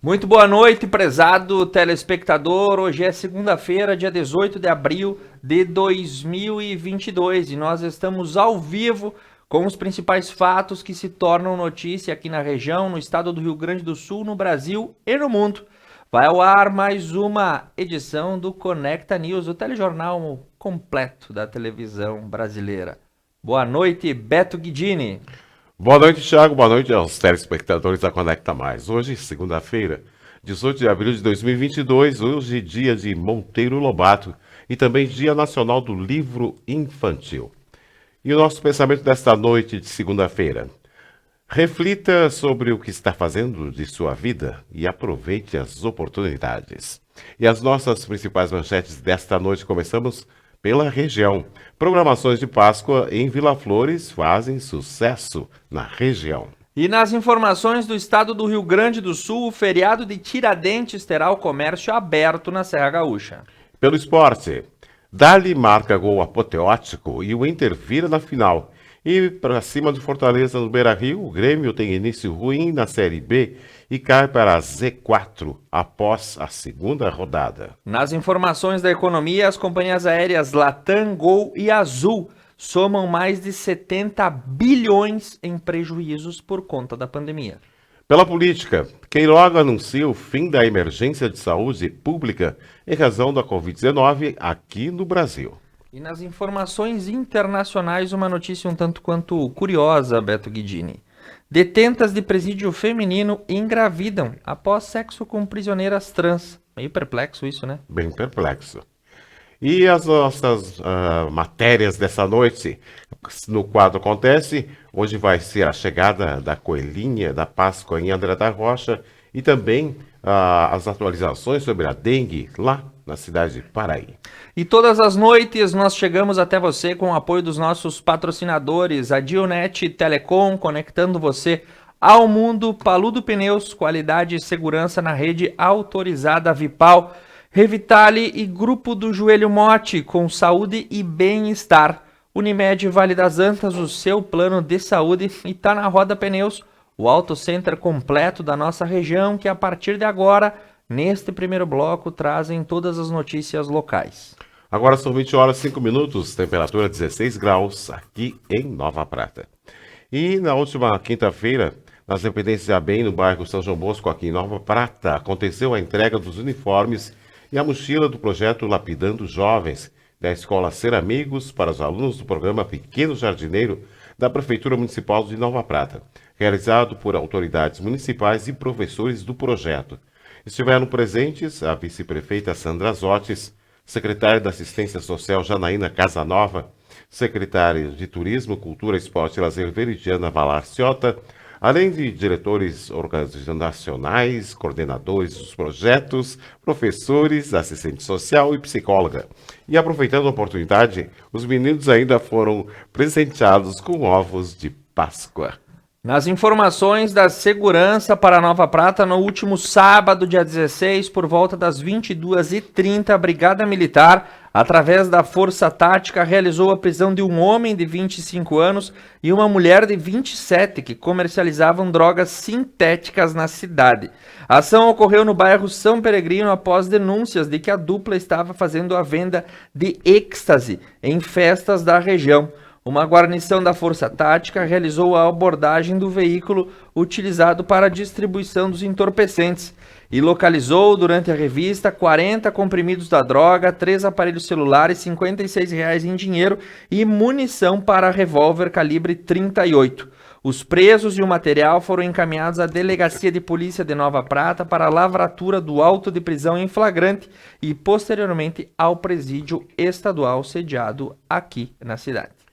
Muito boa noite, prezado telespectador. Hoje é segunda-feira, dia 18 de abril de 2022 e nós estamos ao vivo com os principais fatos que se tornam notícia aqui na região, no estado do Rio Grande do Sul, no Brasil e no mundo. Vai ao ar mais uma edição do Conecta News, o telejornal completo da televisão brasileira. Boa noite, Beto Guidini. Boa noite, Thiago. Boa noite aos telespectadores da Conecta Mais. Hoje, segunda-feira, 18 de abril de 2022, hoje dia de Monteiro Lobato e também Dia Nacional do Livro Infantil. E o nosso pensamento desta noite de segunda-feira. Reflita sobre o que está fazendo de sua vida e aproveite as oportunidades. E as nossas principais manchetes desta noite começamos pela região. Programações de Páscoa em Vila Flores fazem sucesso na região. E nas informações do estado do Rio Grande do Sul, o feriado de Tiradentes terá o comércio aberto na Serra Gaúcha. Pelo esporte, Dali marca gol apoteótico e o Inter vira na final. E para cima do Fortaleza no Beira-Rio, o Grêmio tem início ruim na Série B e cai para a Z4 após a segunda rodada. Nas informações da economia, as companhias aéreas Latam, Gol e Azul somam mais de 70 bilhões em prejuízos por conta da pandemia. Pela política, Queiroga anuncia o fim da emergência de saúde pública em razão da Covid-19 aqui no Brasil. E nas informações internacionais, uma notícia um tanto quanto curiosa, Beto Guidini. Detentas de presídio feminino engravidam após sexo com prisioneiras trans. Meio perplexo isso, né? Bem perplexo. E as nossas matérias dessa noite, no quadro Acontece, hoje vai ser a chegada da coelhinha da Páscoa em André da Rocha e também as atualizações sobre a dengue lá na cidade de Paraí. E todas as noites nós chegamos até você com o apoio dos nossos patrocinadores, a Dionet Telecom, conectando você ao mundo, Paludo Pneus, qualidade e segurança na rede autorizada Vipal, Revitale e Grupo do Joelho Mote, com saúde e bem-estar. Unimed Vale das Antas, o seu plano de saúde, e tá na Roda Pneus, o auto center completo da nossa região, que a partir de agora, neste primeiro bloco, trazem todas as notícias locais. Agora são 20 horas e 5 minutos, temperatura 16 graus aqui em Nova Prata. E na última quinta-feira, nas dependências de ABEM, no bairro São João Bosco, aqui em Nova Prata, aconteceu a entrega dos uniformes e a mochila do projeto Lapidando Jovens, da Escola Ser Amigos, para os alunos do programa Pequeno Jardineiro da Prefeitura Municipal de Nova Prata, realizado por autoridades municipais e professores do projeto. Estiveram presentes a vice-prefeita Sandra Zotes, secretária da Assistência Social Janaína Casanova, secretária de Turismo, Cultura, Esporte e Lazer Veridiana Valarciota, além de diretores organizacionais, coordenadores dos projetos, professores, assistente social e psicóloga. E aproveitando a oportunidade, os meninos ainda foram presenteados com ovos de Páscoa. Nas informações da segurança para Nova Prata, no último sábado, dia 16, por volta das 22h30, a Brigada Militar, através da Força Tática, realizou a prisão de um homem de 25 anos e uma mulher de 27 que comercializavam drogas sintéticas na cidade. A ação ocorreu no bairro São Peregrino após denúncias de que a dupla estava fazendo a venda de êxtase em festas da região. Uma guarnição da Força Tática realizou a abordagem do veículo utilizado para a distribuição dos entorpecentes e localizou durante a revista 40 comprimidos da droga, 3 aparelhos celulares, R$ 56 em dinheiro e munição para revólver calibre 38. Os presos e o material foram encaminhados à Delegacia de Polícia de Nova Prata para a lavratura do auto de prisão em flagrante e posteriormente ao presídio estadual sediado aqui na cidade.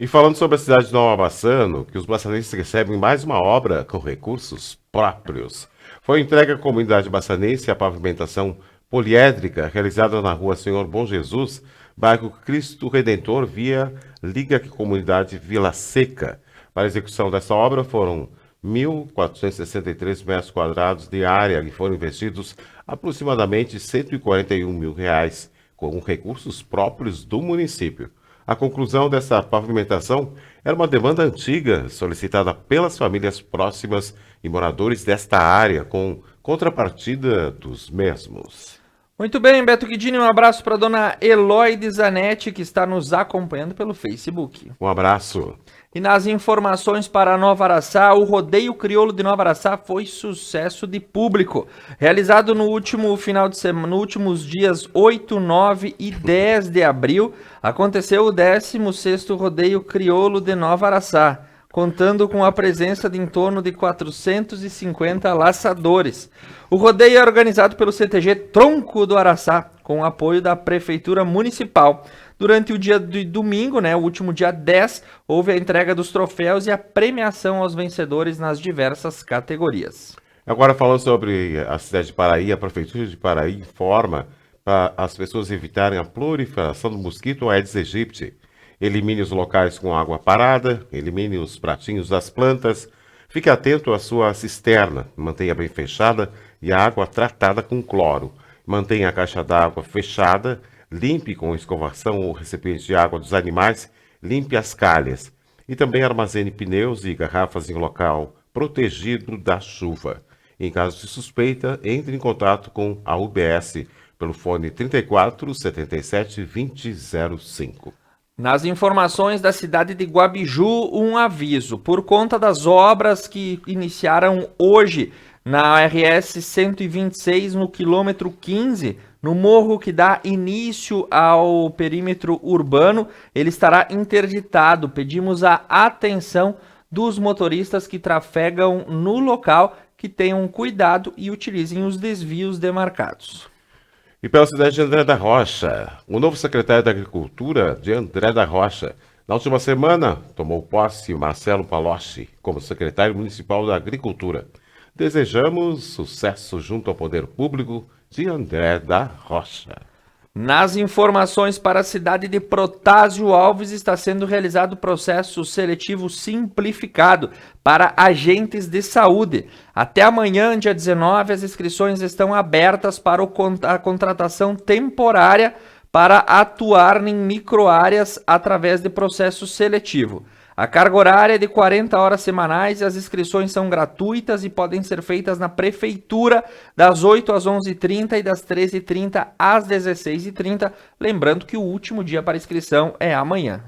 E falando sobre a cidade de Nova Bassano, que os baçanenses recebem mais uma obra com recursos próprios. Foi entregue à comunidade baçanense a pavimentação poliédrica realizada na rua Senhor Bom Jesus, bairro Cristo Redentor, via Liga Comunidade Vila Seca. Para a execução dessa obra foram 1.463 metros quadrados de área e foram investidos aproximadamente R$ 141 mil com recursos próprios do município. A conclusão dessa pavimentação era uma demanda antiga solicitada pelas famílias próximas e moradores desta área, com contrapartida dos mesmos. Muito bem, Beto Guidini, um abraço para dona Eloide Zanetti, que está nos acompanhando pelo Facebook. Um abraço. E nas informações para Nova Araçá, o Rodeio Crioulo de Nova Araçá foi sucesso de público. Realizado no último final de semana, nos últimos dias 8, 9 e 10 de abril, aconteceu o 16º Rodeio Crioulo de Nova Araçá, contando com a presença de em torno de 450 laçadores. O rodeio é organizado pelo CTG Tronco do Araçá, com o apoio da Prefeitura Municipal. Durante o dia de domingo, o último dia 10, houve a entrega dos troféus e a premiação aos vencedores nas diversas categorias. Agora falando sobre a cidade de Paraí, a Prefeitura de Paraí informa para as pessoas evitarem a proliferação do mosquito Aedes aegypti. Elimine os locais com água parada, elimine os pratinhos das plantas, fique atento à sua cisterna, mantenha bem fechada e a água tratada com cloro. Mantenha a caixa d'água fechada, limpe com escovação o recipiente de água dos animais, limpe as calhas. E também armazene pneus e garrafas em local protegido da chuva. Em caso de suspeita, entre em contato com a UBS pelo fone 34 77 2005. Nas informações da cidade de Guabiju, um aviso. Por conta das obras que iniciaram hoje na RS 126, no quilômetro 15, no morro que dá início ao perímetro urbano, ele estará interditado. Pedimos a atenção dos motoristas que trafegam no local, que tenham cuidado e utilizem os desvios demarcados. E pela cidade de André da Rocha, o novo secretário da Agricultura de André da Rocha, na última semana, tomou posse Marcelo Palocci como secretário municipal da Agricultura. Desejamos sucesso junto ao poder público de André da Rocha. Nas informações para a cidade de Protásio Alves, está sendo realizado o processo seletivo simplificado para agentes de saúde. Até amanhã, dia 19, as inscrições estão abertas para a contratação temporária para atuar em microáreas através de processo seletivo. A carga horária é de 40 horas semanais e as inscrições são gratuitas e podem ser feitas na Prefeitura das 8 às 11h30 e das 13h30 às 16h30. Lembrando que o último dia para inscrição é amanhã.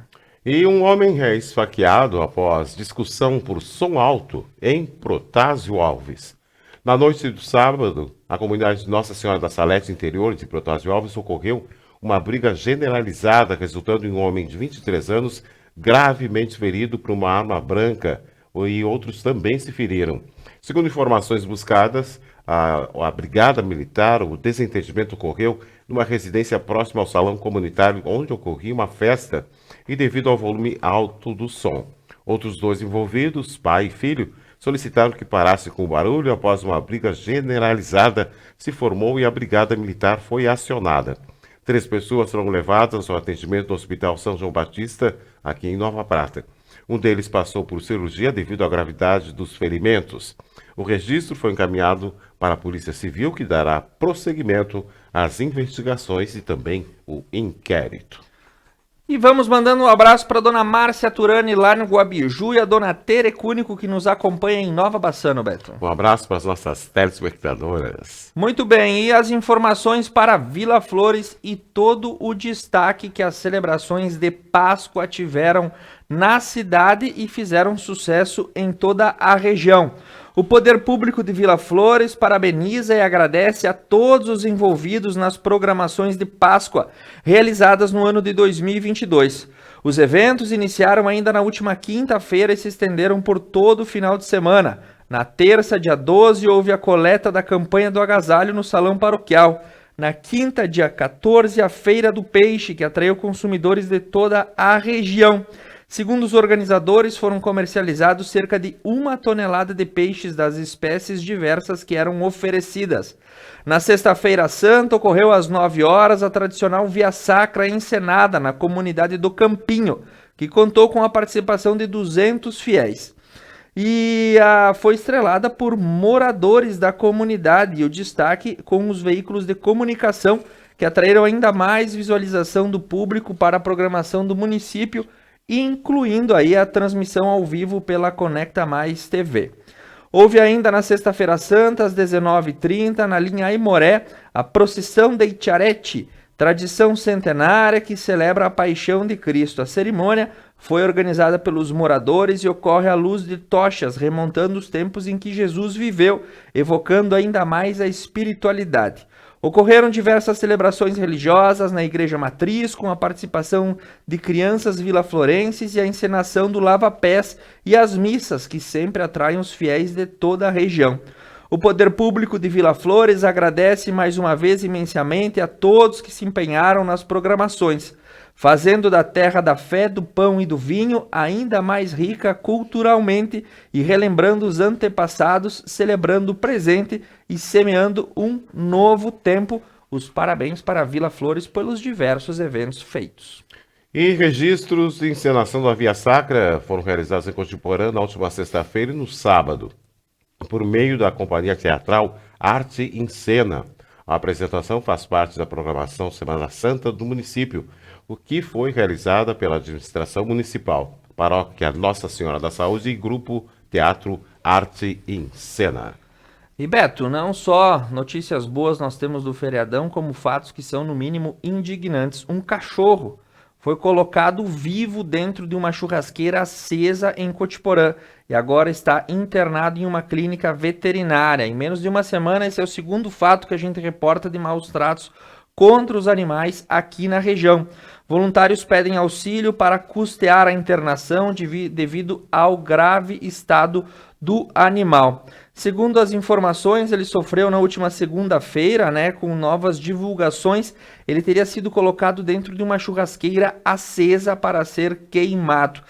E um homem é esfaqueado após discussão por som alto em Protásio Alves. Na noite do sábado, a comunidade de Nossa Senhora da Salete, interior de Protásio Alves, ocorreu uma briga generalizada, resultando em um homem de 23 anos gravemente ferido por uma arma branca e outros também se feriram. Segundo informações buscadas, a Brigada Militar, o desentendimento ocorreu numa residência próxima ao salão comunitário onde ocorria uma festa e devido ao volume alto do som. Outros dois envolvidos, pai e filho, solicitaram que parasse com o barulho após uma briga generalizada se formou e a Brigada Militar foi acionada. 3 pessoas foram levadas ao atendimento do Hospital São João Batista, aqui em Nova Prata. Um deles passou por cirurgia devido à gravidade dos ferimentos. O registro foi encaminhado para a Polícia Civil, que dará prosseguimento às investigações e também o inquérito. E vamos mandando um abraço para a dona Márcia Turani lá no Guabiju e a dona Tere Cúnico que nos acompanha em Nova Bassano, Beto. Um abraço para as nossas telespectadoras. Muito bem, e as informações para Vila Flores e todo o destaque que as celebrações de Páscoa tiveram na cidade e fizeram sucesso em toda a região. O Poder Público de Vila Flores parabeniza e agradece a todos os envolvidos nas programações de Páscoa realizadas no ano de 2022. Os eventos iniciaram ainda na última quinta-feira e se estenderam por todo o final de semana. Na terça, dia 12, houve a coleta da campanha do agasalho no Salão Paroquial. Na quinta, dia 14, a Feira do Peixe, que atraiu consumidores de toda a região. Segundo os organizadores, foram comercializados cerca de 1 tonelada de peixes das espécies diversas que eram oferecidas. Na sexta-feira santa, ocorreu às 9 horas a tradicional Via Sacra encenada na comunidade do Campinho, que contou com a participação de 200 fiéis. E foi estrelada por moradores da comunidade e o destaque com os veículos de comunicação que atraíram ainda mais visualização do público para a programação do município, incluindo aí a transmissão ao vivo pela Conecta Mais TV. Houve ainda na Sexta-feira Santa, às 19h30, na linha Aimoré, a procissão de Itiarete, tradição centenária que celebra a paixão de Cristo. A cerimônia foi organizada pelos moradores e ocorre à luz de tochas, remontando os tempos em que Jesus viveu, evocando ainda mais a espiritualidade. Ocorreram diversas celebrações religiosas na Igreja Matriz, com a participação de crianças vilaflorenses e a encenação do lava-pés e as missas, que sempre atraem os fiéis de toda a região. O Poder Público de Vila Flores agradece mais uma vez imensamente a todos que se empenharam nas programações, fazendo da terra da fé, do pão e do vinho ainda mais rica culturalmente e relembrando os antepassados, celebrando o presente e semeando um novo tempo. Os parabéns para Vila Flores pelos diversos eventos feitos. E registros de encenação da Via Sacra foram realizados em Cotiporã na última sexta-feira e no sábado, por meio da companhia teatral Arte em Cena. A apresentação faz parte da programação Semana Santa do município, o que foi realizada pela administração municipal, Paróquia Nossa Senhora da Saúde e Grupo Teatro Arte em Cena. E Beto, não só notícias boas nós temos do feriadão, como fatos que são no mínimo indignantes. Um cachorro foi colocado vivo dentro de uma churrasqueira acesa em Cotiporã e agora está internado em uma clínica veterinária. Em menos de uma semana, esse é o segundo fato que a gente reporta de maus tratos contra os animais aqui na região. Voluntários pedem auxílio para custear a internação devido ao grave estado do animal. Segundo as informações, ele sofreu na última segunda-feira, com novas divulgações. Ele teria sido colocado dentro de uma churrasqueira acesa para ser queimado.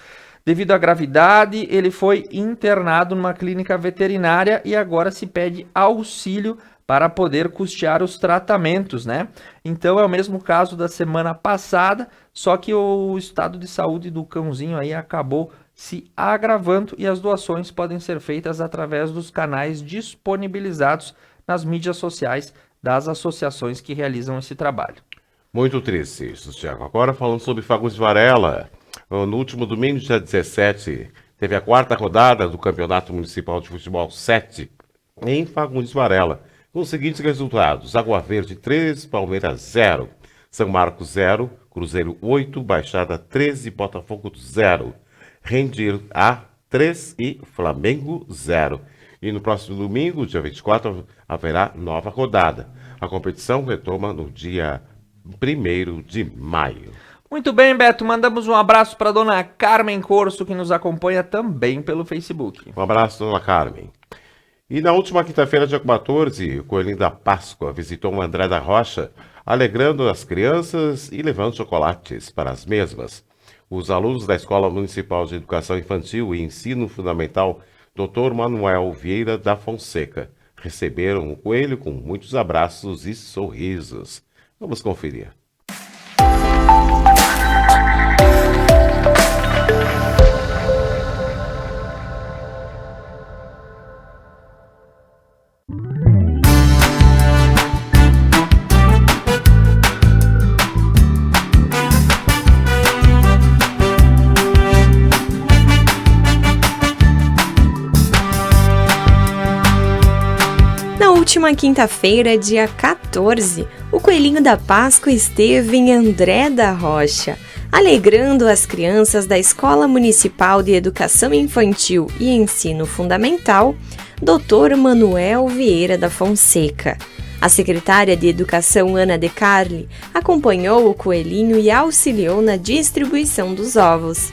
Devido à gravidade, ele foi internado numa clínica veterinária e agora se pede auxílio para poder custear os tratamentos, Então é o mesmo caso da semana passada, só que o estado de saúde do cãozinho aí acabou se agravando e as doações podem ser feitas através dos canais disponibilizados nas mídias sociais das associações que realizam esse trabalho. Muito triste isso, Thiago. Agora falando sobre Fagundes Varela. No último domingo, dia 17, teve a quarta rodada do Campeonato Municipal de Futebol 7 em Fagundes Varela, com os seguintes resultados: Água Verde 3, Palmeiras 0, São Marcos 0, Cruzeiro 8, Baixada 13, Botafogo 0, Rendir A 3 e Flamengo 0. E no próximo domingo, dia 24, haverá nova rodada. A competição retoma no dia 1º de maio. Muito bem, Beto. Mandamos um abraço para a dona Carmen Corso, que nos acompanha também pelo Facebook. Um abraço, dona Carmen. E na última quinta-feira, dia 14, o Coelhinho da Páscoa visitou o André da Rocha, alegrando as crianças e levando chocolates para as mesmas. Os alunos da Escola Municipal de Educação Infantil e Ensino Fundamental Dr. Manuel Vieira da Fonseca receberam o coelho com muitos abraços e sorrisos. Vamos conferir. Na última quinta-feira, dia 14, o Coelhinho da Páscoa esteve em André da Rocha, alegrando as crianças da Escola Municipal de Educação Infantil e Ensino Fundamental, Dr. Manuel Vieira da Fonseca. A secretária de Educação, Ana De Carli, acompanhou o coelhinho e auxiliou na distribuição dos ovos.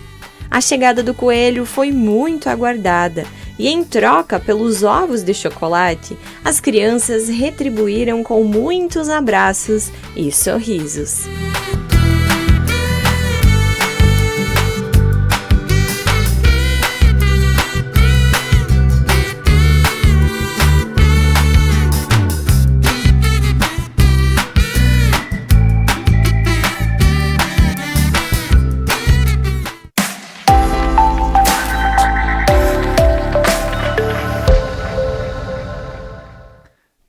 A chegada do coelho foi muito aguardada e, em troca pelos ovos de chocolate, as crianças retribuíram com muitos abraços e sorrisos.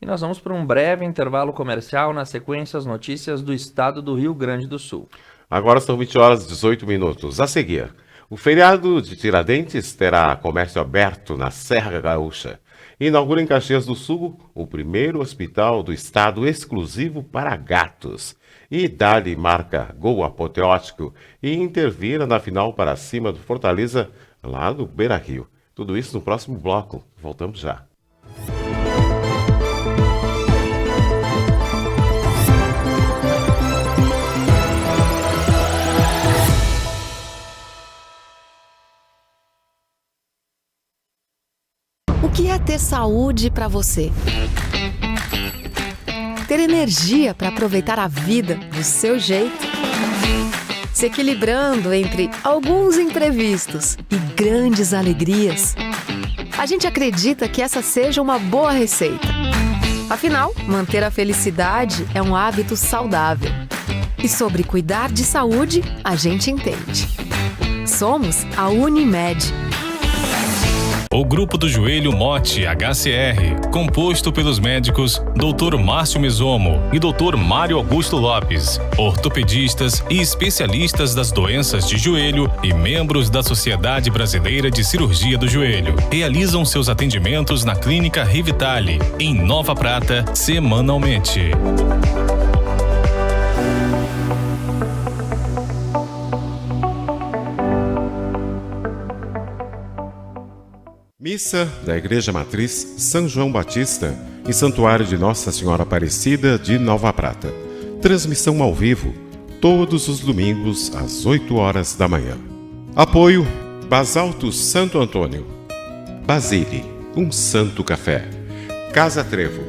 Nós vamos para um breve intervalo comercial, na sequência as notícias do estado do Rio Grande do Sul. Agora são 20 horas e 18 minutos. A seguir, o feriado de Tiradentes terá comércio aberto na Serra Gaúcha. inaugura em Caxias do Sul o primeiro hospital do estado exclusivo para gatos. E Dali marca gol apoteótico e intervira na final para cima do Fortaleza, lá no Beira-Rio. Tudo isso no próximo bloco. Voltamos já. O que é ter saúde para você? Ter energia para aproveitar a vida do seu jeito? Se equilibrando entre alguns imprevistos e grandes alegrias? A gente acredita que essa seja uma boa receita. Afinal, manter a felicidade é um hábito saudável. E sobre cuidar de saúde, a gente entende. Somos a Unimed. O Grupo do Joelho Mote HCR, composto pelos médicos Dr. Márcio Mesomo e Dr. Mário Augusto Lopes, ortopedistas e especialistas das doenças de joelho e membros da Sociedade Brasileira de Cirurgia do Joelho, realizam seus atendimentos na Clínica Revitale, em Nova Prata, semanalmente. Missa da Igreja Matriz São João Batista, em Santuário de Nossa Senhora Aparecida de Nova Prata. Transmissão ao vivo, todos os domingos às 8 horas da manhã. Apoio Basalto Santo Antônio, Basile, um santo café, Casa Trevo,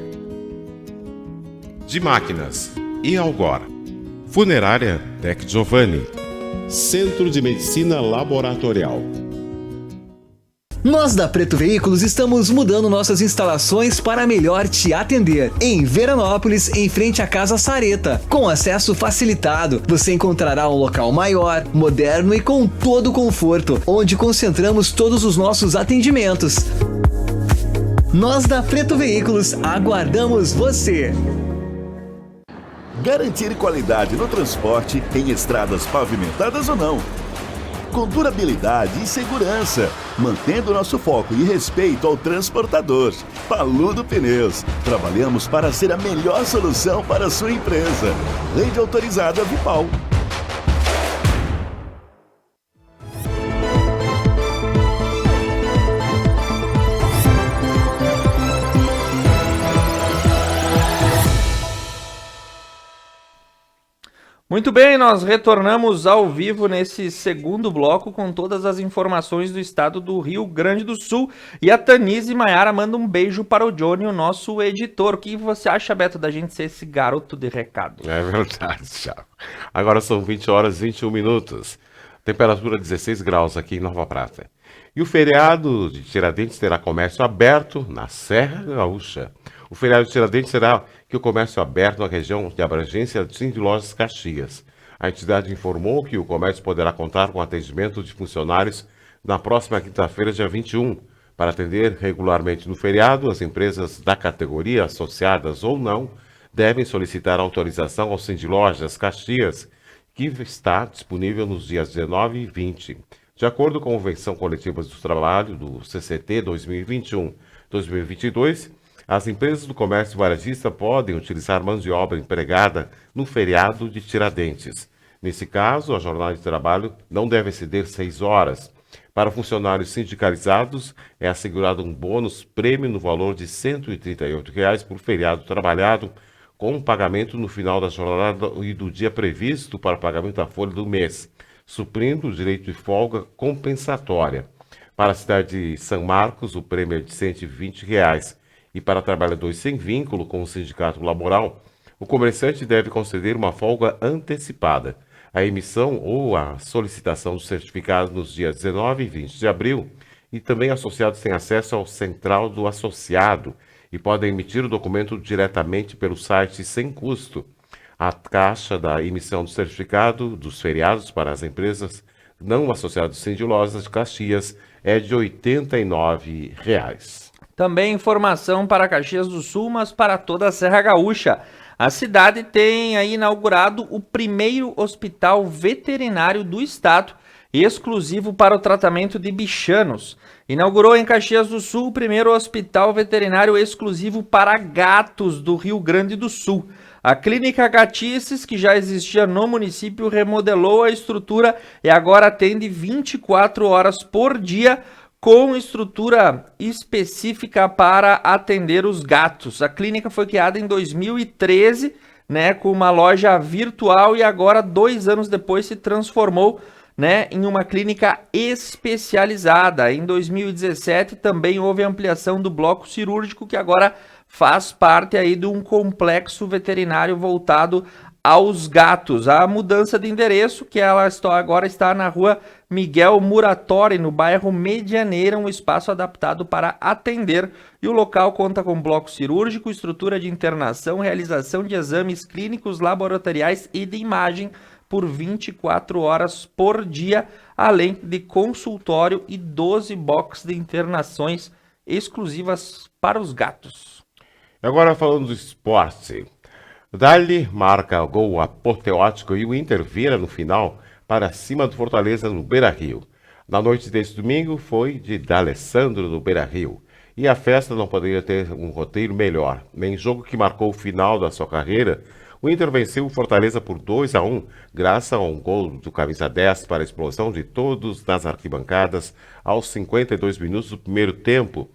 de Máquinas e Algor, Funerária Tec Giovanni, Centro de Medicina Laboratorial. Nós da Preto Veículos estamos mudando nossas instalações para melhor te atender. Em Veranópolis, em frente à Casa Sareta, com acesso facilitado, você encontrará um local maior, moderno e com todo o conforto, onde concentramos todos os nossos atendimentos. Nós da Preto Veículos aguardamos você! Garantir qualidade no transporte em estradas pavimentadas ou não. Com durabilidade e segurança, mantendo nosso foco e respeito ao transportador. Paludo Pneus. Trabalhamos para ser a melhor solução para a sua empresa. Rede autorizada Vipal. Muito bem, nós retornamos ao vivo nesse segundo bloco com todas as informações do estado do Rio Grande do Sul. E a Tanise Maiara manda um beijo para o Johnny, o nosso editor. O que você acha, Beto, da gente ser esse garoto de recado? É verdade, Thiago. Agora são 20 horas e 21 minutos. Temperatura 16 graus aqui em Nova Prata. E o feriado de Tiradentes terá comércio aberto na Serra Gaúcha. O feriado de Tiradentes será que o comércio aberto na região de abrangência de Lojas Caxias. A entidade informou que o comércio poderá contar com atendimento de funcionários na próxima quinta-feira, dia 21. Para atender regularmente no feriado, as empresas da categoria, associadas ou não, devem solicitar autorização ao Lojas Caxias, que está disponível nos dias 19 e 20. De acordo com a Convenção Coletiva do Trabalho do CCT 2021-2022, as empresas do comércio varejista podem utilizar mão de obra empregada no feriado de Tiradentes. Nesse caso, a jornada de trabalho não deve exceder 6 horas. Para funcionários sindicalizados, é assegurado um bônus prêmio no valor de R$ 138 por feriado trabalhado, com pagamento no final da jornada e do dia previsto para o pagamento da folha do mês, suprindo o direito de folga compensatória. Para a cidade de São Marcos, o prêmio é de R$ 120. E para trabalhadores sem vínculo com o sindicato laboral, o comerciante deve conceder uma folga antecipada. A emissão ou a solicitação do certificado nos dias 19 e 20 de abril, e também associados têm acesso ao Central do Associado e podem emitir o documento diretamente pelo site sem custo. A taxa da emissão do certificado dos feriados para as empresas não associadas Sindilosas de Caxias é de R$ 89. Também informação para Caxias do Sul, mas para toda a Serra Gaúcha. A cidade tem aí inaugurado o primeiro hospital veterinário do estado exclusivo para o tratamento de bichanos. Inaugurou em Caxias do Sul o primeiro hospital veterinário exclusivo para gatos do Rio Grande do Sul. A Clínica Gatices, que já existia no município, remodelou a estrutura e agora atende 24 horas por dia, com estrutura específica para atender os gatos. A clínica foi criada em 2013, né, com uma loja virtual e agora, 2 anos depois, se transformou, né, em uma clínica especializada. Em 2017 também houve ampliação do bloco cirúrgico, que agora faz parte aí de um complexo veterinário voltado aos gatos. A mudança de endereço, que ela agora está na rua Miguel Muratori, no bairro Medianeira, um espaço adaptado para atender. E o local conta com bloco cirúrgico, estrutura de internação, realização de exames clínicos, laboratoriais e de imagem por 24 horas por dia, além de consultório e 12 boxes de internações exclusivas para os gatos. Agora falando do esporte. Dali marca o gol apoteótico e o Inter vira no final para cima do Fortaleza no Beira-Rio. Na noite deste domingo foi de D'Alessandro no Beira-Rio. E a festa não poderia ter um roteiro melhor. Em jogo que marcou o final da sua carreira, o Inter venceu o Fortaleza por 2-1, graças a um gol do camisa 10 para a explosão de todos nas arquibancadas aos 52 minutos do primeiro tempo,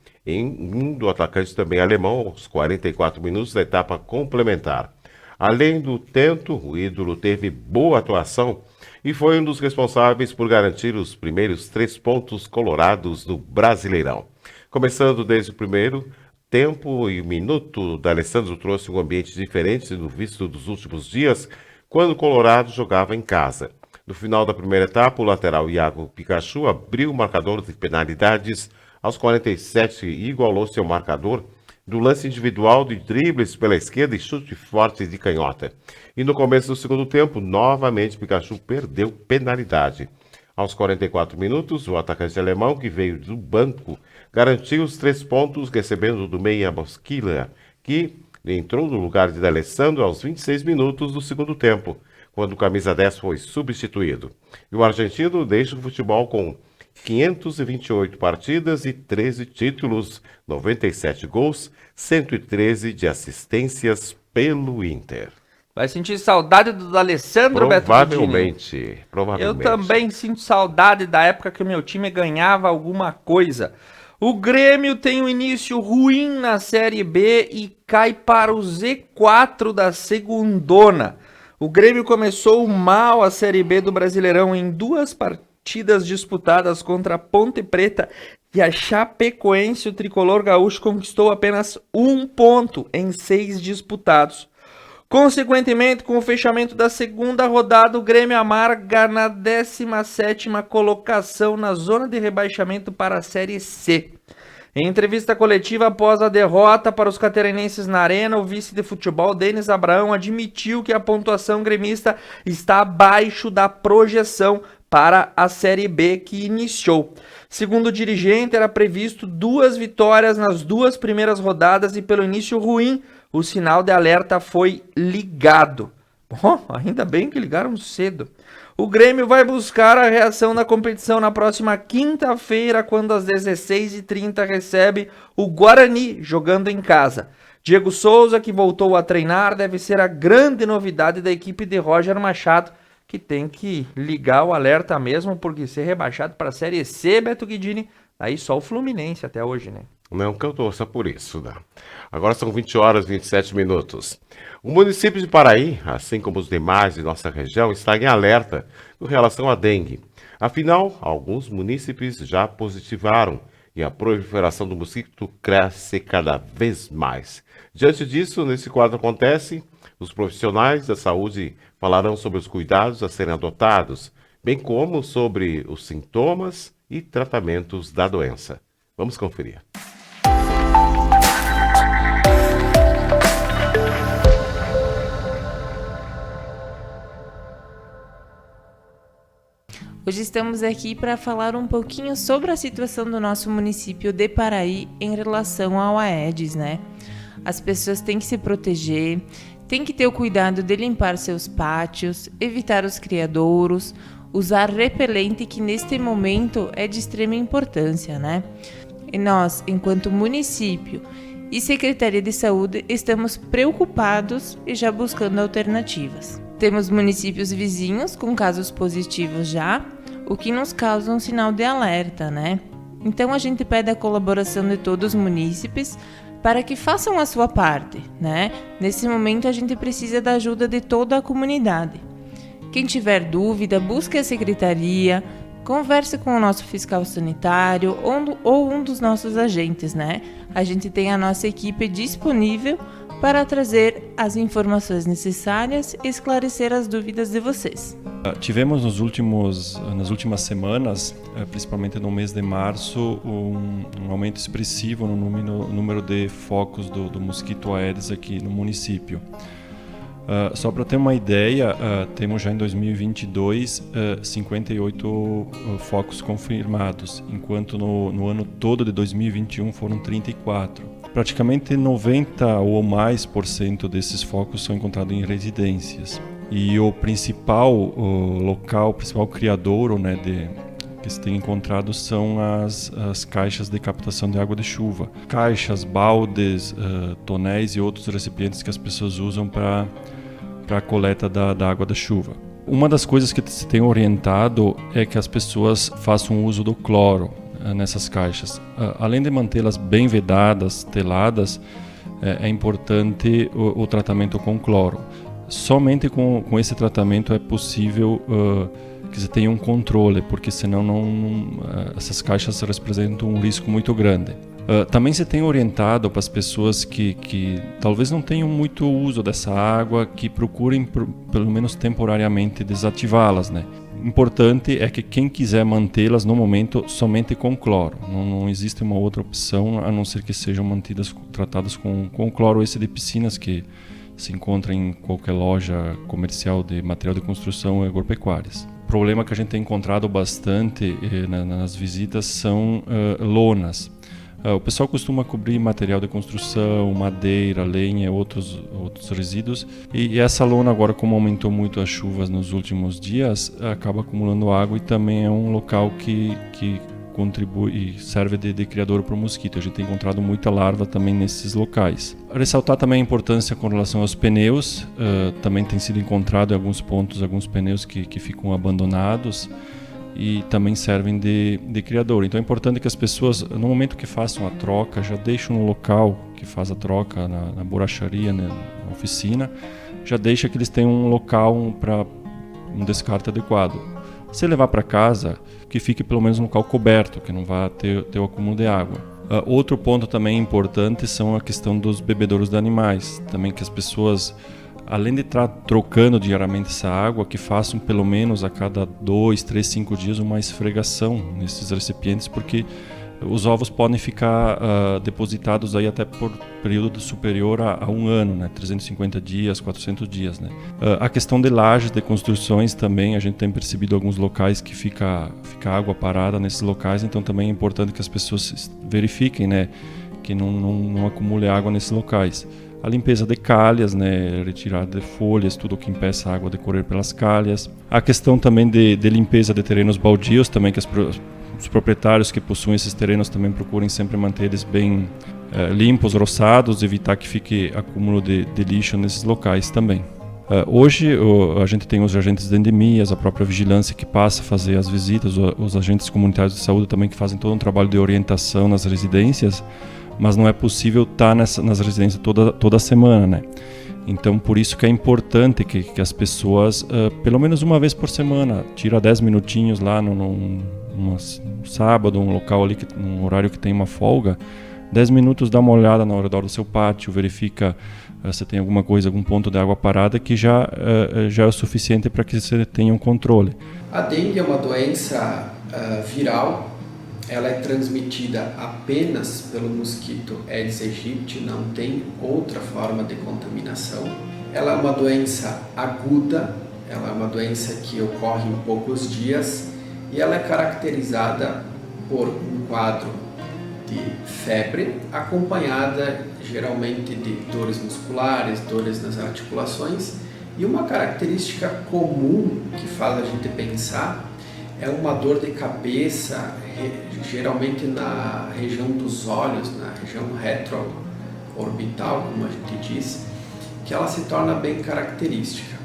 do atacante também alemão aos 44 minutos da etapa complementar. Além do tento, o ídolo teve boa atuação e foi um dos responsáveis por garantir os primeiros 3 pontos colorados no Brasileirão. Começando desde o primeiro tempo e minuto, D'Alessandro trouxe um ambiente diferente do visto dos últimos dias, quando o Colorado jogava em casa. No final da primeira etapa, o lateral Iago Pikachu abriu o marcador de penalidades aos 47 e igualou seu marcador do lance individual de dribles pela esquerda e chute forte de canhota. E no começo do segundo tempo, novamente Pikachu perdeu penalidade. Aos 44 minutos, o atacante alemão, que veio do banco, garantiu os 3 pontos, recebendo do meia Mosquila, que entrou no lugar de D'Alessandro aos 26 minutos do segundo tempo, quando o camisa 10 foi substituído. E o argentino deixa o futebol com 528 partidas e 13 títulos, 97 gols, 113 de assistências pelo Inter. Vai sentir saudade do D'Alessandro, Beto Provavelmente. Eu também sinto saudade da época que o meu time ganhava alguma coisa. O Grêmio tem um início ruim na Série B e cai para o Z4 da segundona. O Grêmio começou mal a Série B do Brasileirão em 2 partidas disputadas contra a Ponte Preta e a Chapecoense. O tricolor gaúcho conquistou apenas 1 ponto em 6 disputados. Consequentemente, com o fechamento da segunda rodada, o Grêmio amarga na 17ª colocação na zona de rebaixamento para a Série C. Em entrevista coletiva após a derrota para os catarinenses na Arena, o vice de futebol, Denis Abraão, admitiu que a pontuação gremista está abaixo da projeção para a Série B que iniciou. Segundo o dirigente, era previsto 2 vitórias nas 2 primeiras rodadas e pelo início ruim, o sinal de alerta foi ligado. Bom, ainda bem que ligaram cedo. O Grêmio vai buscar a reação da competição na próxima quinta-feira, quando às 16h30 recebe o Guarani, jogando em casa. Diego Souza, que voltou a treinar, deve ser a grande novidade da equipe de Roger Machado, que tem que ligar o alerta mesmo, porque ser rebaixado para a Série C, Beto Guidini, aí só o Fluminense até hoje, né? Não que eu torça por isso, né? Agora são 20 horas e 27 minutos. O município de Paraí, assim como os demais de nossa região, está em alerta com relação à dengue. Afinal, alguns munícipes já positivaram e a proliferação do mosquito cresce cada vez mais. Diante disso, nesse quadro acontece, os profissionais da saúde falarão sobre os cuidados a serem adotados, bem como sobre os sintomas e tratamentos da doença. Vamos conferir. Hoje estamos aqui para falar um pouquinho sobre a situação do nosso município de Paraí em relação ao Aedes, né? As pessoas têm que se proteger, têm que ter o cuidado de limpar seus pátios, evitar os criadouros, usar repelente, que neste momento é de extrema importância, né? E nós, enquanto município e Secretaria de Saúde, estamos preocupados e já buscando alternativas. Temos municípios vizinhos com casos positivos já, o que nos causa um sinal de alerta, né? Então a gente pede a colaboração de todos os munícipes para que façam a sua parte, né? Nesse momento a gente precisa da ajuda de toda a comunidade. Quem tiver dúvida, busque a secretaria, converse com o nosso fiscal sanitário ou um dos nossos agentes, né? A gente tem a nossa equipe disponível para trazer as informações necessárias e esclarecer as dúvidas de vocês. Tivemos nas últimas semanas, principalmente no mês de março, um aumento expressivo no número de focos do mosquito Aedes aqui no município. Só para ter uma ideia, temos já em 2022 58 focos confirmados, enquanto no ano todo de 2021 foram 34. Praticamente 90% ou mais desses focos são encontrados em residências. E o principal criadouro, né, que se tem encontrado são as caixas de captação de água de chuva. Caixas, baldes, tonéis e outros recipientes que as pessoas usam para a coleta da água da chuva. Uma das coisas que se tem orientado é que as pessoas façam uso do cloro nessas caixas. Além de mantê-las bem vedadas, teladas, é importante o tratamento com cloro. Somente com esse tratamento é possível que você tenha um controle, porque senão essas caixas representam um risco muito grande. Também se tem orientado para as pessoas que talvez não tenham muito uso dessa água, que procurem, pelo menos temporariamente, desativá-las, né? Importante é que quem quiser mantê-las no momento somente com cloro. Não existe uma outra opção a não ser que sejam tratadas com cloro esse de piscinas, que se encontra em qualquer loja comercial de material de construção e agropecuárias. O problema que a gente tem encontrado bastante nas visitas são lonas. O pessoal costuma cobrir material de construção, madeira, lenha, outros resíduos. E essa lona agora, como aumentou muito as chuvas nos últimos dias, acaba acumulando água e também é um local que contribui e serve de criador para o mosquito. A gente tem encontrado muita larva também nesses locais. Ressaltar também a importância com relação aos pneus. Também tem sido encontrado em alguns pontos alguns pneus que ficam abandonados e também servem de criador. Então é importante que as pessoas, no momento que façam a troca, já deixem no local que faz a troca, na borracharia, né, na oficina, já deixa que eles tenham um local para um descarte adequado. Se levar para casa, que fique pelo menos um local coberto, que não vá ter o acúmulo de água. Outro ponto também importante são a questão dos bebedouros de animais. Também que as pessoas, além de estar trocando diariamente essa água, que façam pelo menos a cada 2, 3, 5 dias uma esfregação nesses recipientes, porque os ovos podem ficar depositados aí até por período superior a 1 ano, né? 350 dias, 400 dias. Né? A questão de lajes, de construções também, a gente tem percebido alguns locais que fica água parada nesses locais, então também é importante que as pessoas verifiquem, né, que não acumule água nesses locais. A limpeza de calhas, né, retirada de folhas, tudo que impeça a água de correr pelas calhas. A questão também de limpeza de terrenos baldios, também que os proprietários que possuem esses terrenos também procurem sempre manter eles bem limpos, roçados, evitar que fique acúmulo de lixo nesses locais também. Hoje a gente tem os agentes de endemias, a própria vigilância que passa a fazer as visitas, os agentes comunitários de saúde também que fazem todo um trabalho de orientação nas residências, mas não é possível estar nas residências toda semana, né? Então, por isso que é importante que as pessoas, pelo menos uma vez por semana, tira 10 minutinhos lá num sábado, um local ali, num horário que tem uma folga, 10 minutos, dá uma olhada ao redor do seu pátio, verifica se tem alguma coisa, algum ponto de água parada, que já é o suficiente para que você tenha um controle. A dengue é uma doença viral. Ela é transmitida apenas pelo mosquito Aedes aegypti, não tem outra forma de contaminação. Ela é uma doença aguda, ela é uma doença que ocorre em poucos dias e ela é caracterizada por um quadro de febre, acompanhada geralmente de dores musculares, dores nas articulações E uma característica comum que faz a gente pensar é uma dor de cabeça, geralmente na região dos olhos, na região retroorbital, como a gente diz, que ela se torna bem característica.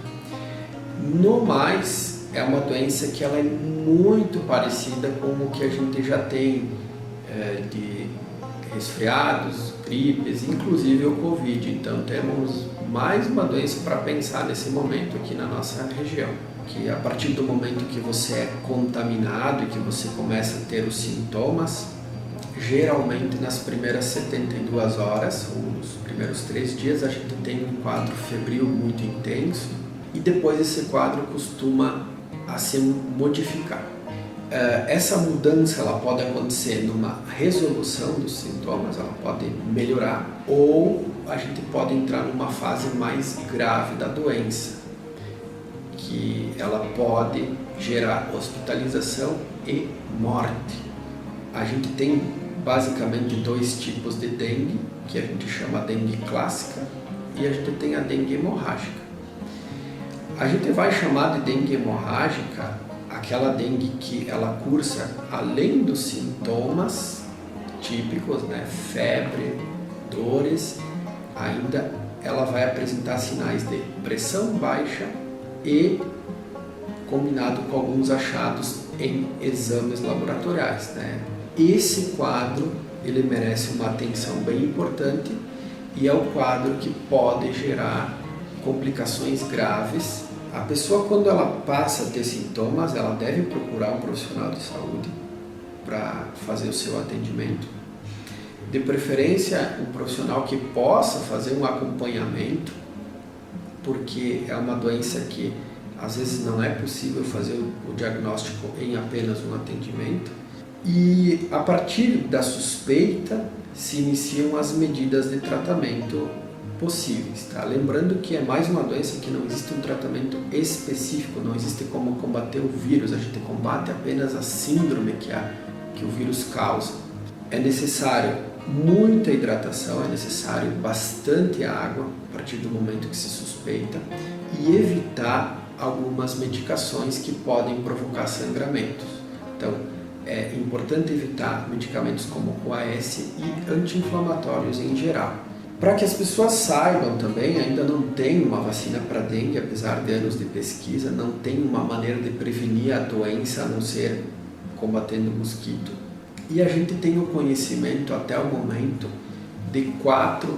No mais, é uma doença que ela é muito parecida com o que a gente já tem de resfriados, gripes, inclusive o Covid. Então temos mais uma doença para pensar nesse momento aqui na nossa região. Que a partir do momento que você é contaminado e que você começa a ter os sintomas, geralmente nas primeiras 72 horas, ou nos primeiros 3 dias, a gente tem um quadro febril muito intenso e depois esse quadro costuma a se modificar. Essa mudança ela pode acontecer numa resolução dos sintomas, ela pode melhorar, ou a gente pode entrar numa fase mais grave da doença, que ela pode gerar hospitalização e morte. A gente tem basicamente 2 tipos de dengue, que a gente chama dengue clássica, e a gente tem a dengue hemorrágica. A gente vai chamar de dengue hemorrágica aquela dengue que ela cursa além dos sintomas típicos, né, febre, dores, ainda ela vai apresentar sinais de pressão baixa e combinado com alguns achados em exames laboratoriais, né? Esse quadro ele merece uma atenção bem importante e é o quadro que pode gerar complicações graves. A pessoa, quando ela passa a ter sintomas, ela deve procurar um profissional de saúde para fazer o seu atendimento. De preferência, um profissional que possa fazer um acompanhamento, porque é uma doença que às vezes não é possível fazer o diagnóstico em apenas um atendimento. E a partir da suspeita se iniciam as medidas de tratamento possíveis, tá? Lembrando que é mais uma doença que não existe um tratamento específico, não existe como combater o vírus, a gente combate apenas a síndrome que o vírus causa. É necessário muita hidratação, é necessário bastante água a partir do momento que se suspeita e evitar algumas medicações que podem provocar sangramentos. Então, é importante evitar medicamentos como OAS e anti-inflamatórios em geral. Para que as pessoas saibam também, ainda não tem uma vacina para dengue, apesar de anos de pesquisa, não tem uma maneira de prevenir a doença a não ser combatendo o mosquito. E a gente tem o conhecimento até o momento de 4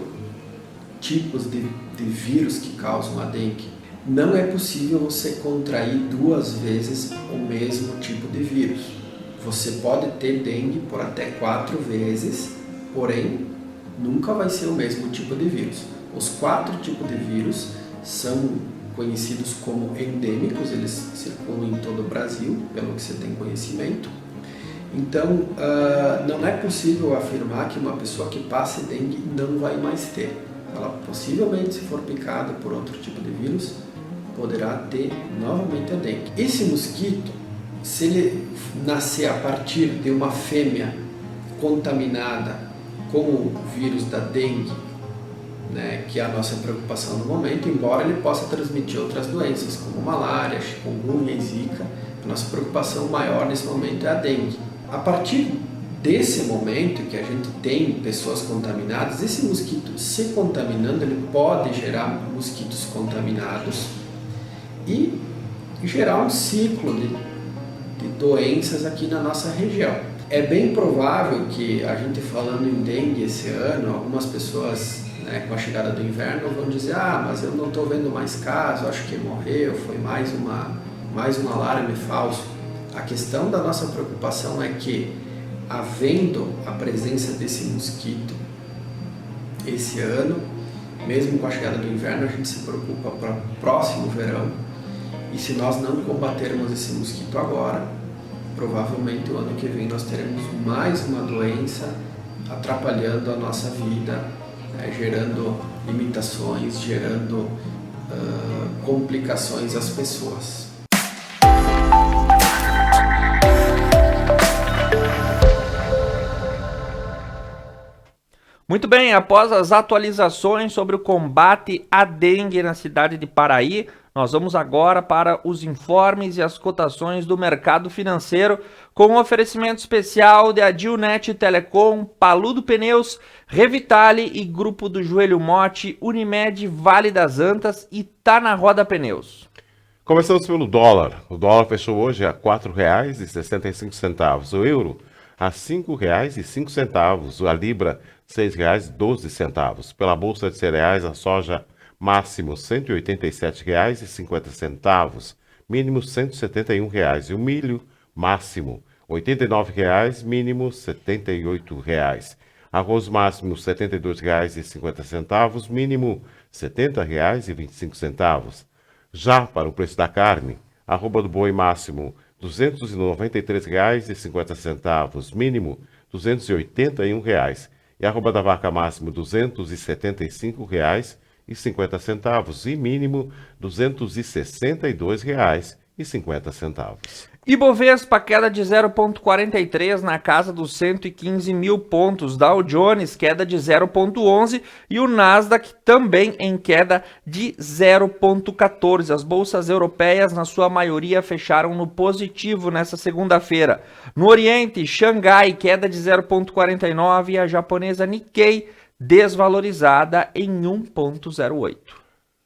tipos de vírus que causam a dengue. Não é possível você contrair 2 vezes o mesmo tipo de vírus. Você pode ter dengue por até 4 vezes, porém nunca vai ser o mesmo tipo de vírus. Os 4 tipos de vírus são conhecidos como endêmicos, eles circulam em todo o Brasil, pelo que você tem conhecimento. Então, não é possível afirmar que uma pessoa que passe dengue não vai mais ter. Ela possivelmente, se for picada por outro tipo de vírus, poderá ter novamente a dengue. Esse mosquito, se ele nascer a partir de uma fêmea contaminada com o vírus da dengue, né, que é a nossa preocupação no momento, embora ele possa transmitir outras doenças como malária, chikungunya e zika, a nossa preocupação maior nesse momento é a dengue. A partir desse momento que a gente tem pessoas contaminadas, esse mosquito se contaminando, ele pode gerar mosquitos contaminados e gerar um ciclo de doenças aqui na nossa região. É bem provável que a gente falando em dengue esse ano, algumas pessoas, né, com a chegada do inverno vão dizer: mas eu não estou vendo mais casos, acho que morreu, foi mais um alarme falso. A questão da nossa preocupação é que, havendo a presença desse mosquito esse ano, mesmo com a chegada do inverno, a gente se preocupa para o próximo verão, e se nós não combatermos esse mosquito agora, provavelmente o ano que vem nós teremos mais uma doença atrapalhando a nossa vida, né, gerando limitações, gerando complicações às pessoas. Muito bem, após as atualizações sobre o combate à dengue na cidade de Paraí, Nós vamos agora para os informes e as cotações do mercado financeiro com um oferecimento especial de Adilnet Telecom, Paludo Pneus, Revitale e Grupo do Joelho Mote, Unimed, Vale das Antas e Tá na Roda Pneus. Começamos pelo dólar. O dólar fechou hoje a R$ 4,65. O euro a R$ 5,05. A libra R$ 6,12. Pela bolsa de cereais, a soja máximo R$ 187,50, mínimo R$ 171,00. E o milho máximo R$ 89,00, mínimo R$ 78,00. Arroz máximo R$ 72,50, mínimo R$ 70,25. Já para o preço da carne, arroba do boi máximo R$ 293,50, mínimo R$ 281,00. E arroba da vaca máximo R$ 275,50 e mínimo R$ 262,50. Ibovespa queda de 0,43 na casa dos 115 mil pontos. Dow Jones queda de 0,11 e o Nasdaq também em queda de 0,14. As bolsas europeias, na sua maioria, fecharam no positivo nessa segunda-feira. No Oriente, Xangai queda de 0,49 e a japonesa Nikkei desvalorizada em 1,08.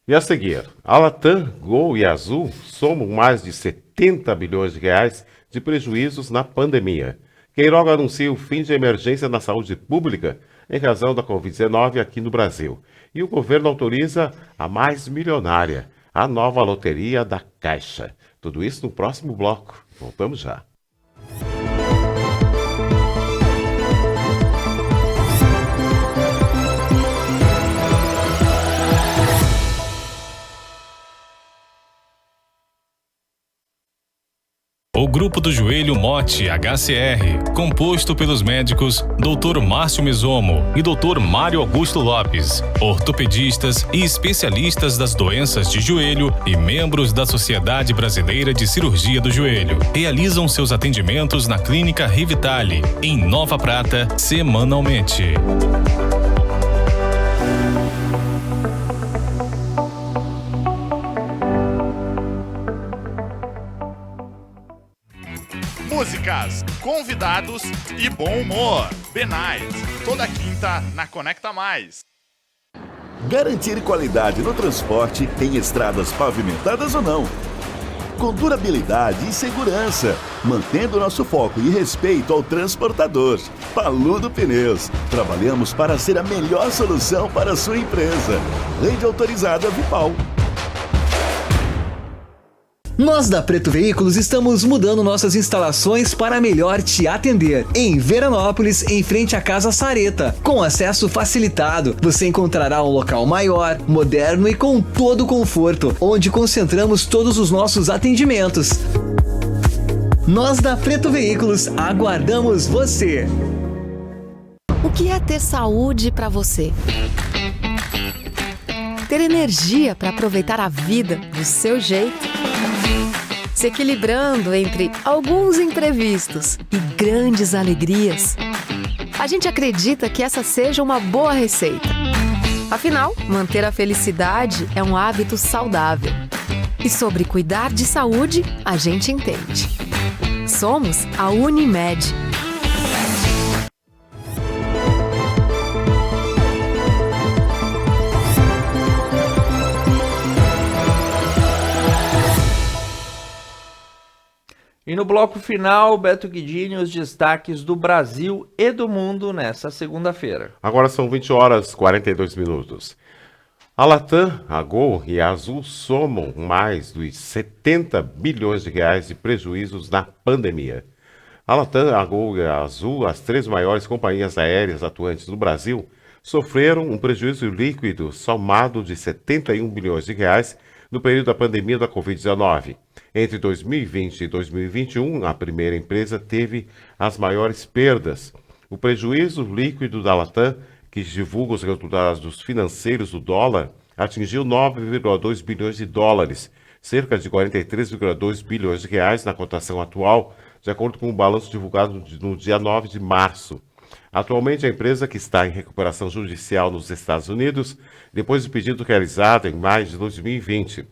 E a seguir, a Latam, Gol e Azul somam mais de 70 bilhões de reais de prejuízos na pandemia. Queiroga anuncia o fim de emergência na saúde pública em razão da Covid-19 aqui no Brasil. E o governo autoriza a mais milionária, a nova loteria da Caixa. Tudo isso no próximo bloco. Voltamos já. O Grupo do Joelho Mote HCR, composto pelos médicos Dr. Márcio Mesomo e Dr. Mário Augusto Lopes, ortopedistas e especialistas das doenças de joelho e membros da Sociedade Brasileira de Cirurgia do Joelho, realizam seus atendimentos na Clínica Revitale, em Nova Prata, semanalmente. Músicas, convidados e bom humor. Benais, toda quinta na Conecta Mais. Garantir qualidade no transporte em estradas pavimentadas ou não. Com durabilidade e segurança, mantendo nosso foco e respeito ao transportador. Paludo Pneus. Trabalhamos para ser a melhor solução para a sua empresa. Rede autorizada Vipal. Nós da Preto Veículos estamos mudando nossas instalações para melhor te atender. Em Veranópolis, em frente à Casa Sareta. Com acesso facilitado, você encontrará um local maior, moderno e com todo o conforto, onde concentramos todos os nossos atendimentos. Nós da Preto Veículos aguardamos você. O que é ter saúde para você? Ter energia para aproveitar a vida do seu jeito? Se equilibrando entre alguns imprevistos e grandes alegrias. A gente acredita que essa seja uma boa receita. Afinal, manter a felicidade é um hábito saudável. E sobre cuidar de saúde, a gente entende. Somos a Unimed. E no bloco final, Beto Guidini, os destaques do Brasil e do mundo nessa segunda-feira. Agora são 20 horas e 42 minutos. A Latam, a Gol e a Azul somam mais dos 70 bilhões de reais de prejuízos na pandemia. A Latam, a Gol e a Azul, as três maiores companhias aéreas atuantes no Brasil, sofreram um prejuízo líquido somado de 71 bilhões de reais no período da pandemia da Covid-19. Entre 2020 e 2021, a primeira empresa teve as maiores perdas. O prejuízo líquido da Latam, que divulga os resultados financeiros do dólar, atingiu 9,2 bilhões de dólares, cerca de 43,2 bilhões de reais na cotação atual, de acordo com o balanço divulgado no dia 9 de março. Atualmente, a empresa, que está em recuperação judicial nos Estados Unidos, depois do pedido realizado em maio de 2020.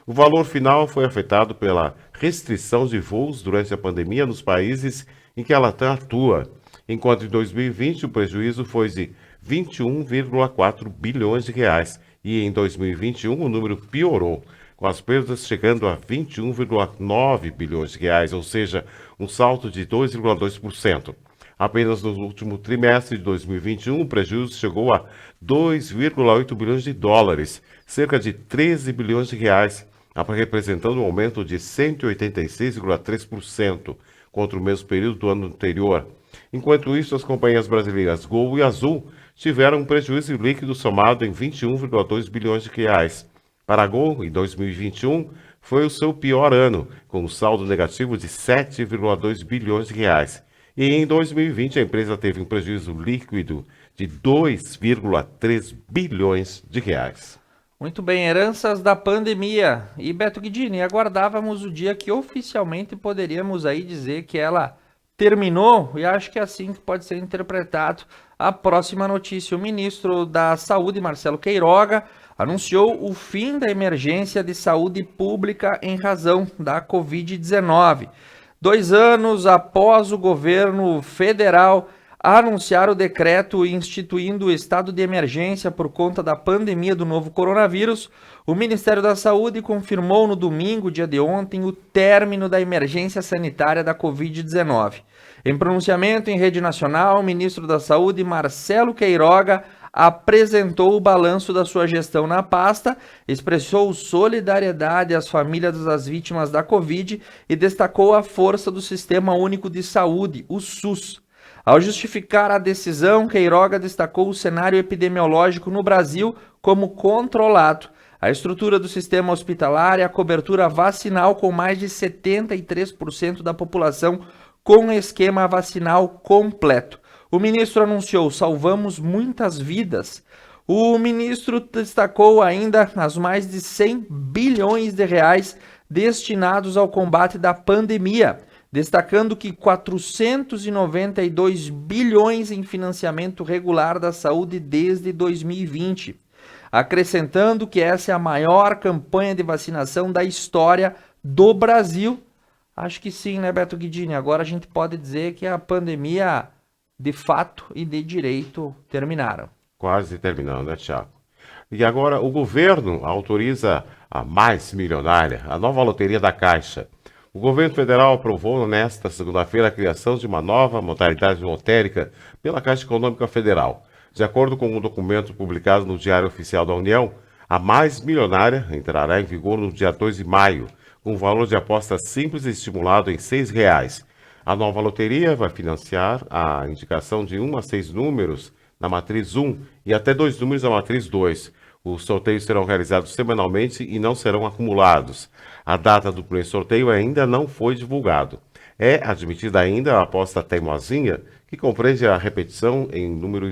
O valor final foi afetado pela restrição de voos durante a pandemia nos países em que a Latam atua, enquanto em 2020 o prejuízo foi de 21,4 bilhões de reais e em 2021 o número piorou, com as perdas chegando a 21,9 bilhões de reais, ou seja, um salto de 2,2%. Apenas no último trimestre de 2021, o prejuízo chegou a 2,8 bilhões de dólares, cerca de 13 bilhões de reais, representando um aumento de 186,3% contra o mesmo período do ano anterior. Enquanto isso, as companhias brasileiras Gol e Azul tiveram um prejuízo líquido somado em 21,2 bilhões de reais. Para a Gol, em 2021, foi o seu pior ano, com um saldo negativo de 7,2 bilhões de reais. E em 2020, a empresa teve um prejuízo líquido de 2,3 bilhões de reais. Muito bem, heranças da pandemia. E Beto Guidini, aguardávamos o dia que oficialmente poderíamos aí dizer que ela terminou, e acho que é assim que pode ser interpretado a próxima notícia. O ministro da Saúde, Marcelo Queiroga, anunciou o fim da emergência de saúde pública em razão da Covid-19. 2 anos após o governo federal anunciar o decreto instituindo o estado de emergência por conta da pandemia do novo coronavírus, o Ministério da Saúde confirmou no domingo, dia de ontem, o término da emergência sanitária da Covid-19. Em pronunciamento em rede nacional, o ministro da Saúde, Marcelo Queiroga, apresentou o balanço da sua gestão na pasta, expressou solidariedade às famílias das vítimas da Covid e destacou a força do Sistema Único de Saúde, o SUS. Ao justificar a decisão, Queiroga destacou o cenário epidemiológico no Brasil como controlado, a estrutura do sistema hospitalar e a cobertura vacinal com mais de 73% da população com esquema vacinal completo. O ministro anunciou: salvamos muitas vidas. O ministro destacou ainda as mais de 100 bilhões de reais destinados ao combate da pandemia, destacando que 492 bilhões em financiamento regular da saúde desde 2020, acrescentando que essa é a maior campanha de vacinação da história do Brasil. Acho que sim, né, Beto Guidini? Agora a gente pode dizer que a pandemia, de fato e de direito, terminaram. Quase terminando, né, Thiago? E agora o governo autoriza a mais milionária, a nova loteria da Caixa. O governo federal aprovou nesta segunda-feira a criação de uma nova modalidade lotérica pela Caixa Econômica Federal. De acordo com um documento publicado no Diário Oficial da União, a mais milionária entrará em vigor no dia 2 de maio, com um valor de aposta simples e estimulado em R$ 6. A nova loteria vai financiar a indicação de 1 a 6 números na matriz 1 e até 2 números na matriz 2. Os sorteios serão realizados semanalmente e não serão acumulados. A data do primeiro sorteio ainda não foi divulgado. É admitida ainda a aposta teimosinha, que compreende a repetição em número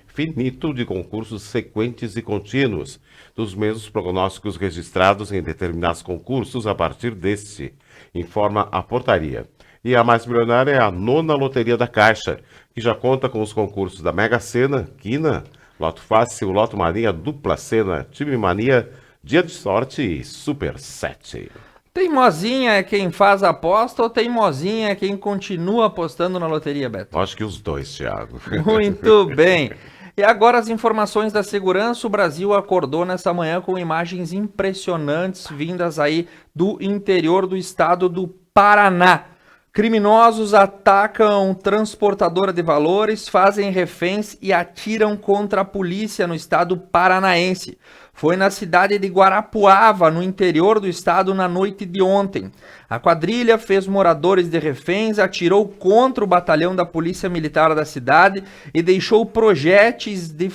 finito de concursos sequentes e contínuos, dos mesmos prognósticos registrados em determinados concursos a partir deste, informa a portaria. E a mais milionária é a 9ª Loteria da Caixa, que já conta com os concursos da Mega Sena, Quina, Loto Fácil, Loto Mania, Dupla Sena, Time Mania, Dia de Sorte e Super 7. Teimosinha é quem faz a aposta ou teimosinha é quem continua apostando na loteria, Beto? Acho que os dois, Thiago. Muito bem. E agora as informações da segurança. O Brasil acordou nessa manhã com imagens impressionantes vindas aí do interior do estado do Paraná. Criminosos atacam transportadora de valores, fazem reféns e atiram contra a polícia no estado paranaense. Foi na cidade de Guarapuava, no interior do estado, na noite de ontem. A quadrilha fez moradores de reféns, atirou contra o batalhão da Polícia Militar da cidade e deixou projéteis de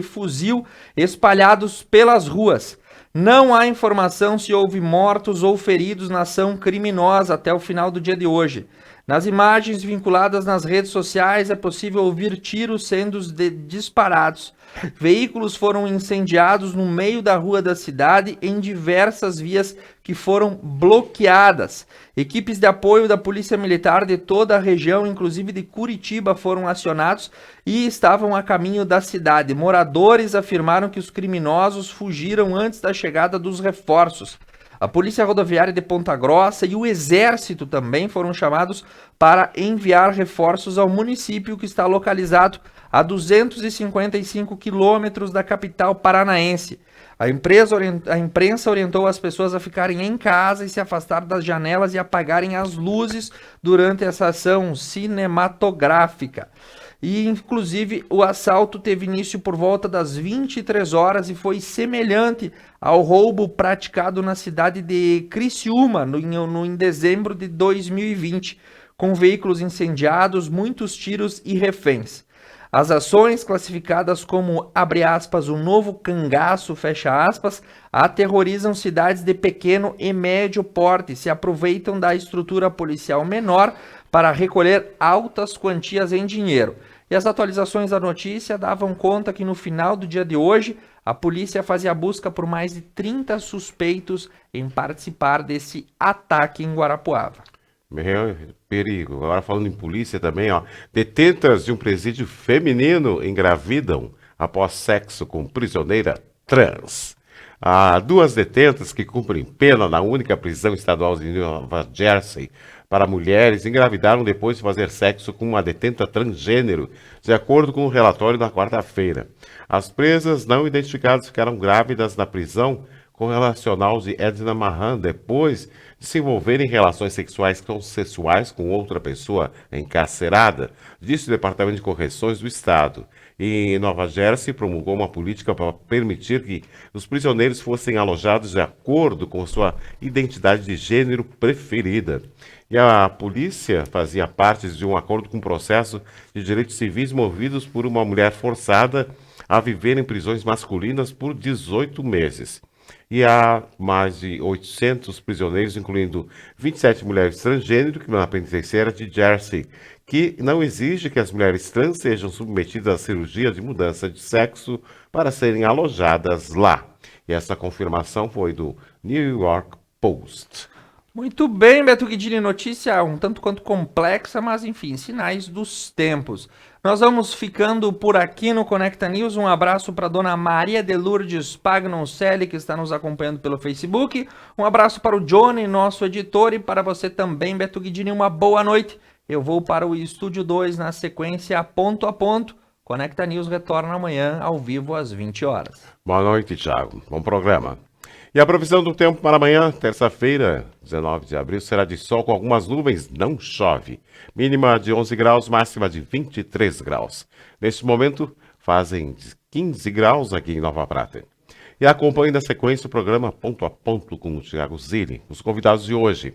fuzil espalhados pelas ruas. Não há informação se houve mortos ou feridos na ação criminosa até o final do dia de hoje. Nas imagens vinculadas nas redes sociais é possível ouvir tiros sendo disparados. Veículos foram incendiados no meio da rua da cidade em diversas vias que foram bloqueadas. Equipes de apoio da Polícia Militar de toda a região, inclusive de Curitiba, foram acionados e estavam a caminho da cidade. Moradores afirmaram que os criminosos fugiram antes da chegada dos reforços. A Polícia Rodoviária de Ponta Grossa e o Exército também foram chamados para enviar reforços ao município que está localizado a 255 quilômetros da capital paranaense. A imprensa orientou as pessoas a ficarem em casa e se afastar das janelas e apagarem as luzes durante essa ação cinematográfica. E, inclusive, o assalto teve início por volta das 23 horas e foi semelhante ao roubo praticado na cidade de Criciúma, em dezembro de 2020, com veículos incendiados, muitos tiros e reféns. As ações, classificadas como, abre aspas, um novo cangaço, fecha aspas, aterrorizam cidades de pequeno e médio porte, se aproveitam da estrutura policial menor para recolher altas quantias em dinheiro. E as atualizações da notícia davam conta que no final do dia de hoje, a polícia fazia busca por mais de 30 suspeitos em participar desse ataque em Guarapuava. Meu perigo. Agora falando em polícia também, ó. Detentas de um presídio feminino engravidam após sexo com prisioneira trans. Há 2 detentas que cumprem pena na única prisão estadual de Nova Jersey para mulheres engravidaram depois de fazer sexo com uma detenta transgênero, de acordo com o relatório na quarta-feira. As presas não identificadas ficaram grávidas na prisão correlacional de Edna Mahan depois de se envolver em relações sexuais consensuais com outra pessoa encarcerada, disse o Departamento de Correções do Estado. E Nova Jersey promulgou uma política para permitir que os prisioneiros fossem alojados de acordo com sua identidade de gênero preferida. E a polícia fazia parte de um acordo com o processo de direitos civis movidos por uma mulher forçada a viver em prisões masculinas por 18 meses. E há mais de 800 prisioneiros, incluindo 27 mulheres transgênero, que na penitenciária de Jersey, que não exige que as mulheres trans sejam submetidas à cirurgia de mudança de sexo para serem alojadas lá. E essa confirmação foi do New York Post. Muito bem, Beto Guidini, notícia um tanto quanto complexa, mas enfim, sinais dos tempos. Nós vamos ficando por aqui no Conecta News. Um abraço para dona Maria de Lourdes Pagnoncelli, que está nos acompanhando pelo Facebook. Um abraço para o Johnny, nosso editor, e para você também, Beto Guidini, uma boa noite. Eu vou para o Estúdio 2 na sequência ponto a ponto. Conecta News retorna amanhã ao vivo às 20 horas. Boa noite, Thiago. Bom programa. E a previsão do tempo para amanhã, terça-feira, 19 de abril, será de sol com algumas nuvens, não chove. Mínima de 11 graus, máxima de 23 graus. Neste momento, fazem 15 graus aqui em Nova Prata. E acompanhe na sequência o programa Ponto a Ponto com o Thiago Zilli. Os convidados de hoje,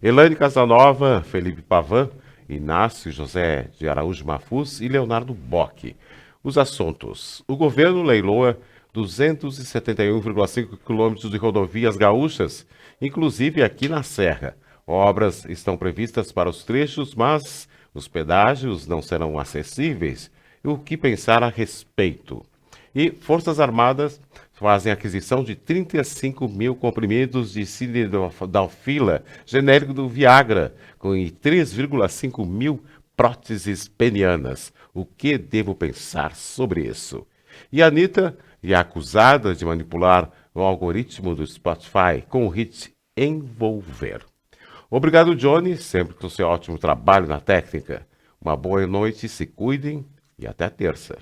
Elaine Casanova, Felipe Pavan, Inácio José de Araújo Mafuz e Leonardo Bock. Os assuntos: o governo leiloa 271,5 quilômetros de rodovias gaúchas, inclusive aqui na Serra. Obras estão previstas para os trechos, mas os pedágios não serão acessíveis. E o que pensar a respeito? E Forças Armadas fazem aquisição de 35 mil comprimidos de sildenafila, genérico do Viagra, com 3,5 mil próteses penianas. O que devo pensar sobre isso? E a Anitta é acusada de manipular o algoritmo do Spotify com o hit Envolver. Obrigado, Johnny, sempre com seu ótimo trabalho na técnica. Uma boa noite, se cuidem e até terça.